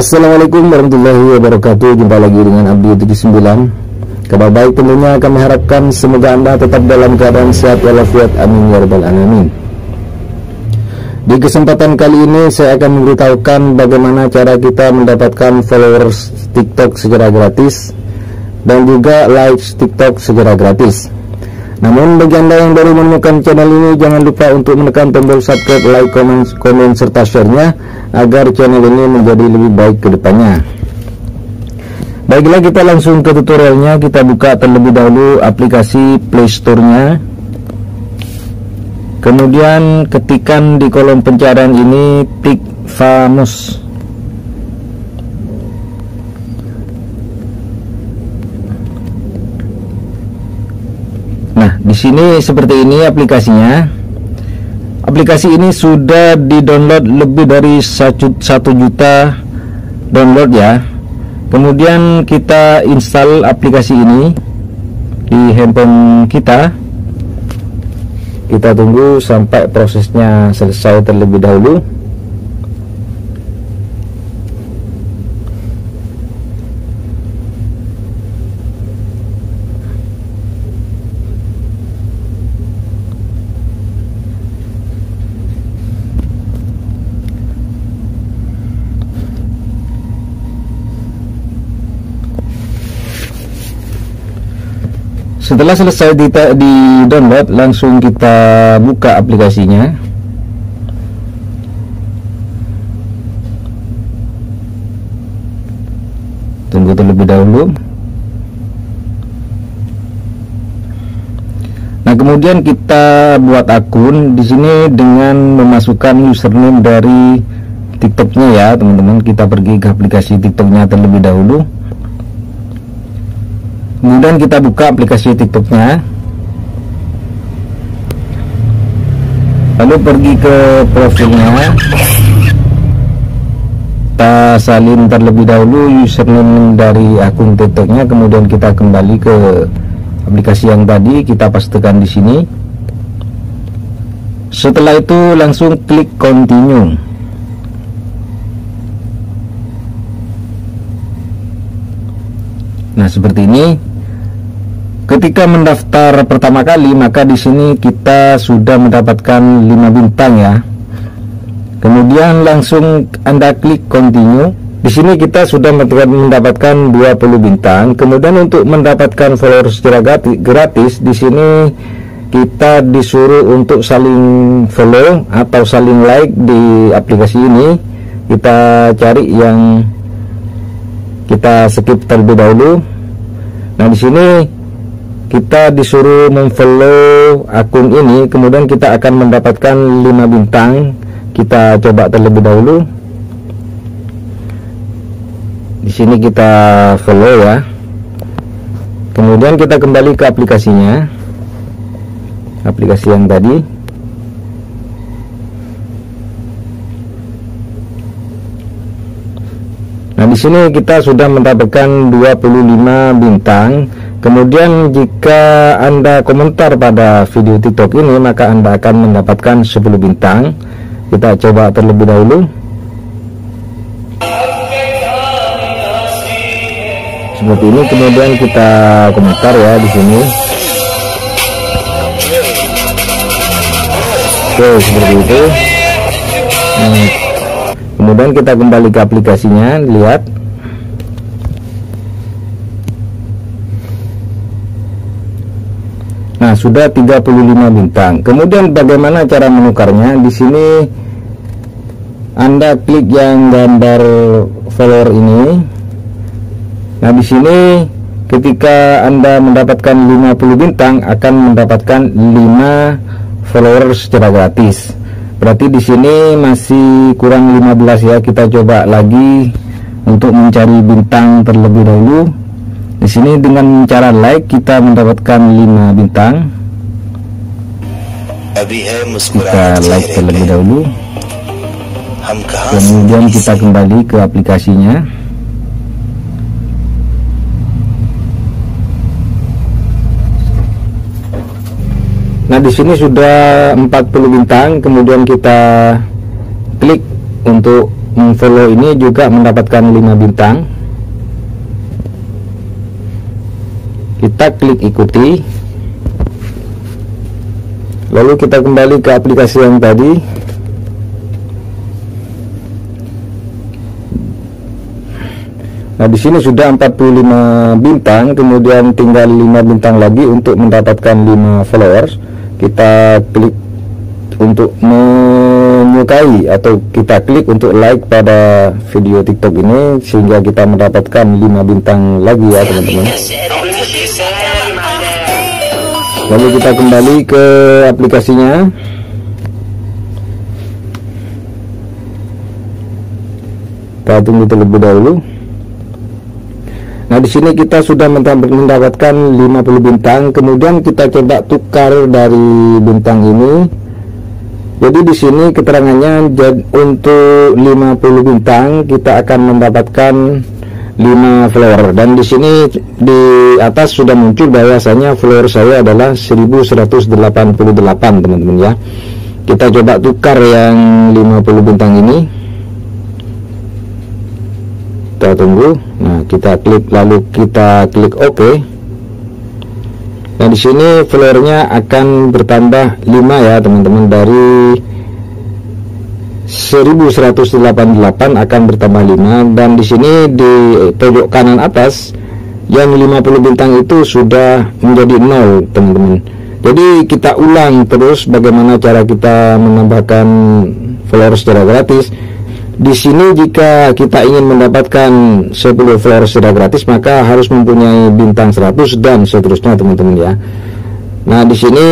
Assalamualaikum warahmatullahi wabarakatuh. Jumpa lagi dengan Abdi 79. Kabar baik tentunya kami harapkan semoga Anda tetap dalam keadaan sehat walafiat, amin ya rabbal alamin. Di kesempatan kali ini saya akan memberitahukan bagaimana cara kita mendapatkan followers TikTok secara gratis dan juga likes TikTok secara gratis. Namun bagi Anda yang baru menemukan channel ini, jangan lupa untuk menekan tombol subscribe, like, komen serta share-nya agar channel ini menjadi lebih baik ke depannya. Baiklah, kita langsung ke tutorialnya. Kita buka terlebih dahulu aplikasi Play Store-nya. Kemudian ketikkan di kolom pencarian ini PicFamous. Nah, di sini seperti ini aplikasinya. Aplikasi ini sudah di-download lebih dari 1 juta download ya. Kemudian kita install aplikasi ini di handphone kita. Kita tunggu sampai prosesnya selesai terlebih dahulu. Setelah selesai di download, langsung kita buka aplikasinya. Tunggu terlebih dahulu. Nah, kemudian kita buat akun di sini dengan memasukkan username dari TikToknya ya, teman-teman. Kita pergi ke aplikasi TikToknya terlebih dahulu. Kemudian kita buka aplikasi TikToknya, lalu pergi ke profilnya, kita salin terlebih dahulu username dari akun TikToknya. Kemudian kita kembali ke aplikasi yang tadi, kita pastikan di sini. Setelah itu langsung klik continue. Nah, seperti ini. Ketika mendaftar pertama kali, maka di sini kita sudah mendapatkan 5 bintang ya. Kemudian langsung Anda klik continue. Di sini kita sudah mendapatkan 20 bintang. Kemudian untuk mendapatkan followers secara gratis, di sini kita disuruh untuk saling follow atau saling like di aplikasi ini. Kita cari yang kita skip terlebih dahulu. Nah, di sini kita disuruh memfollow akun ini, kemudian kita akan mendapatkan 5 bintang. Kita coba terlebih dahulu. Di sini kita follow ya. Kemudian kita kembali ke aplikasinya, aplikasi yang tadi. Nah, di sini kita sudah mendapatkan 25 bintang. Kemudian jika Anda komentar pada video TikTok ini, maka Anda akan mendapatkan 10 bintang. Kita coba terlebih dahulu. Seperti ini, kemudian kita komentar ya di sini. Oke, seperti itu. Nah, kemudian kita kembali ke aplikasinya, lihat. Nah, sudah 35 bintang. Kemudian bagaimana cara menukarnya? Di sini Anda klik yang gambar follower ini. Nah, di sini ketika Anda mendapatkan 50 bintang akan mendapatkan 5 followers secara gratis. Berarti di sini masih kurang 15 ya. Kita coba lagi untuk mencari bintang terlebih dahulu. Di sini dengan cara like kita mendapatkan 5 bintang. Kita like terlebih dahulu. Kemudian kita kembali ke aplikasinya. Nah, di sini sudah 40 bintang. Kemudian kita klik untuk follow ini juga mendapatkan 5 bintang. Kita klik ikuti, lalu kita kembali ke aplikasi yang tadi. Nah, di sini sudah 45 bintang, kemudian tinggal 5 bintang lagi untuk mendapatkan 5 followers. Kita klik untuk menyukai atau kita klik untuk like pada video TikTok ini sehingga kita mendapatkan 5 bintang lagi ya teman-teman. Lalu kita kembali ke aplikasinya. Kita tunggu terlebih dahulu. Nah, di sini kita sudah mendapatkan 50 bintang, kemudian kita coba tukar dari bintang ini. Jadi di sini keterangannya untuk 50 bintang kita akan mendapatkan 5 follower, dan di sini di atas sudah muncul bahwasanya follower saya adalah 1188 teman-teman ya. Kita coba tukar yang 50 bintang ini. Kita tunggu. Nah, kita klik, lalu kita klik OK. Nah, di sini followernya akan bertambah 5 ya teman-teman, dari 1188 akan bertambah 5, dan di sini di pojok kanan atas yang 50 bintang itu sudah menjadi 0 teman-teman. Jadi kita ulang terus bagaimana cara kita menambahkan follower secara gratis. Di sini jika kita ingin mendapatkan 10 follower secara gratis, maka harus mempunyai bintang 100 dan seterusnya teman-teman ya. Nah, di sini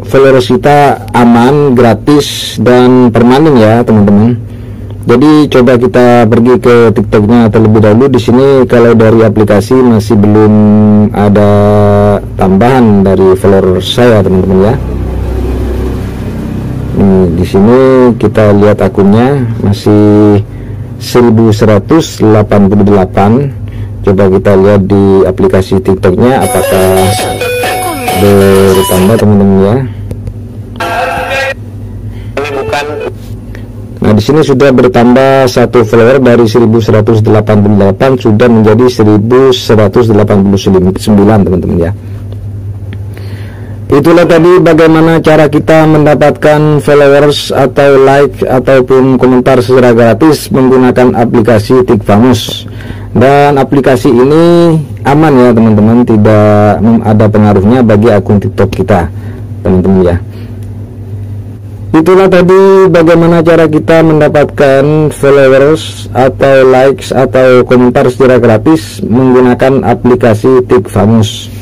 followers kita aman, gratis dan permanen ya teman-teman. Jadi coba kita pergi ke TikToknya terlebih dahulu. Di sini kalau dari aplikasi masih belum ada tambahan dari follower saya teman-teman ya. Di sini kita lihat akunnya masih 1188. Coba kita lihat di aplikasi TikToknya apakah bertambah teman-teman ya. Nah, di sini sudah bertambah 1 follower, dari 1188 sudah menjadi 1189 teman-teman ya. Itulah tadi bagaimana cara kita mendapatkan followers atau like ataupun komentar secara gratis menggunakan aplikasi TikFamous. Dan aplikasi ini aman ya teman-teman, tidak ada pengaruhnya bagi akun TikTok kita teman-teman ya. Itulah tadi bagaimana cara kita mendapatkan followers atau likes atau komentar secara gratis menggunakan aplikasi TikFamous.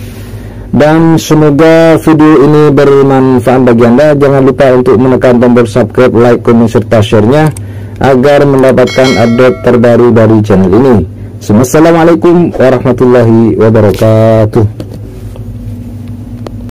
Dan semoga video ini bermanfaat bagi Anda. Jangan lupa untuk menekan tombol subscribe, like, komen, serta share-nya agar mendapatkan update terbaru dari channel ini. Assalamualaikum warahmatullahi wabarakatuh.